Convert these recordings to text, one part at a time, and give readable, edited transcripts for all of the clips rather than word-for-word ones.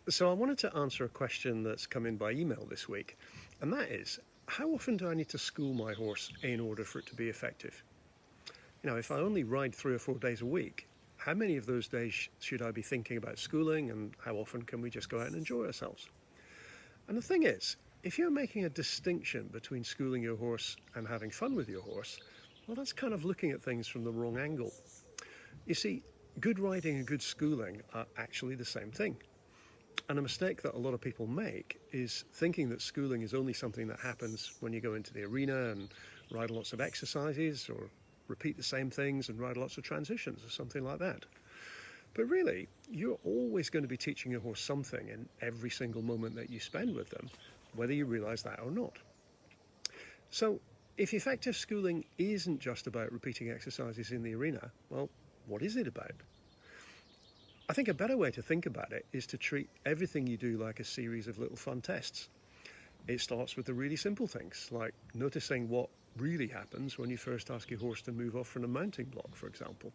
So I wanted to answer a question that's come in by email this week, and that is, how often do I need to school my horse in order for it to be effective? If I only ride 3 or 4 days a week, how many of those days should I be thinking about schooling, and how often can we just go out and enjoy ourselves? And the thing is, if you're making a distinction between schooling your horse and having fun with your horse, well, that's kind of looking at things from the wrong angle. You see, good riding and good schooling are actually the same thing. And a mistake that a lot of people make is thinking that schooling is only something that happens when you go into the arena and ride lots of exercises or repeat the same things and ride lots of transitions or something like that. But really, you're always going to be teaching your horse something in every single moment that you spend with them, whether you realize that or not. So, if effective schooling isn't just about repeating exercises in the arena, well, what is it about? I think a better way to think about it is to treat everything you do like a series of little fun tests. It starts with the really simple things, like noticing what really happens when you first ask your horse to move off from a mounting block, for example.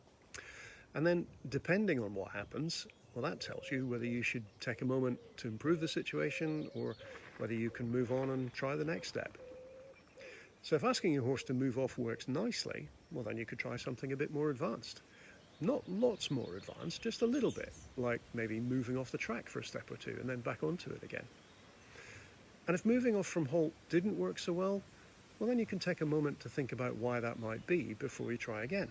And then, depending on what happens, well, that tells you whether you should take a moment to improve the situation or whether you can move on and try the next step. So if asking your horse to move off works nicely, well, then you could try something a bit more advanced. Not lots more advanced, just a little bit, like maybe moving off the track for a step or two and then back onto it again. And if moving off from halt didn't work so well, then you can take a moment to think about why that might be before you try again.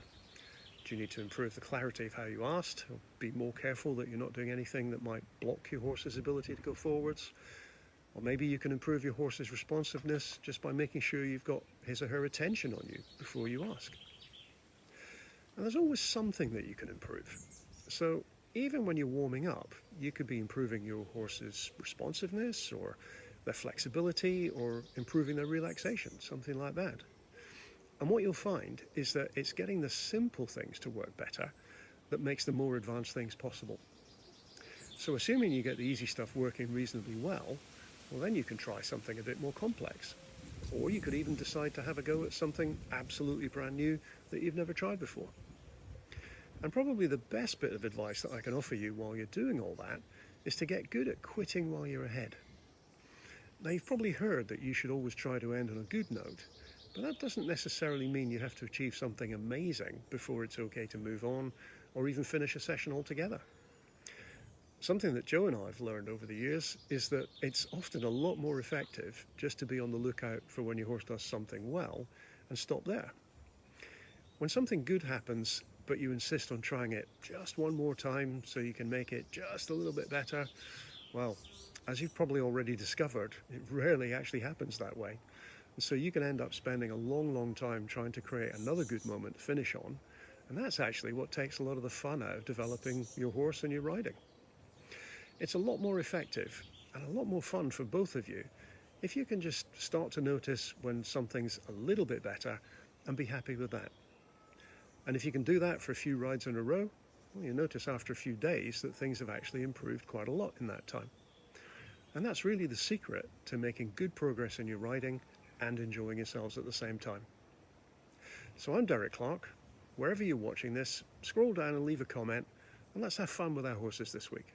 Do you need to improve the clarity of how you asked, or be more careful that you're not doing anything that might block your horse's ability to go forwards? Or maybe you can improve your horse's responsiveness just by making sure you've got his or her attention on you before you ask. And there's always something that you can improve. So even when you're warming up, you could be improving your horse's responsiveness or their flexibility or improving their relaxation, something like that. And what you'll find is that it's getting the simple things to work better that makes the more advanced things possible. So assuming you get the easy stuff working reasonably well, then you can try something a bit more complex. Or you could even decide to have a go at something absolutely brand new that you've never tried before. And probably the best bit of advice that I can offer you while you're doing all that is to get good at quitting while you're ahead. Now, you've probably heard that you should always try to end on a good note, but that doesn't necessarily mean you have to achieve something amazing before it's okay to move on or even finish a session altogether. Something that Joe and I have learned over the years is that it's often a lot more effective just to be on the lookout for when your horse does something well and stop there. When something good happens, but you insist on trying it just one more time so you can make it just a little bit better, well, as you've probably already discovered, it rarely actually happens that way. And so you can end up spending a long time trying to create another good moment to finish on, and that's actually what takes a lot of the fun out of developing your horse and your riding. It's a lot more effective and a lot more fun for both of you if you can just start to notice when something's a little bit better and be happy with that. And if you can do that for a few rides in a row, well, you notice after a few days that things have actually improved quite a lot in that time. And that's really the secret to making good progress in your riding and enjoying yourselves at the same time. So I'm Derek Clark. Wherever you're watching this, scroll down and leave a comment, and let's have fun with our horses this week.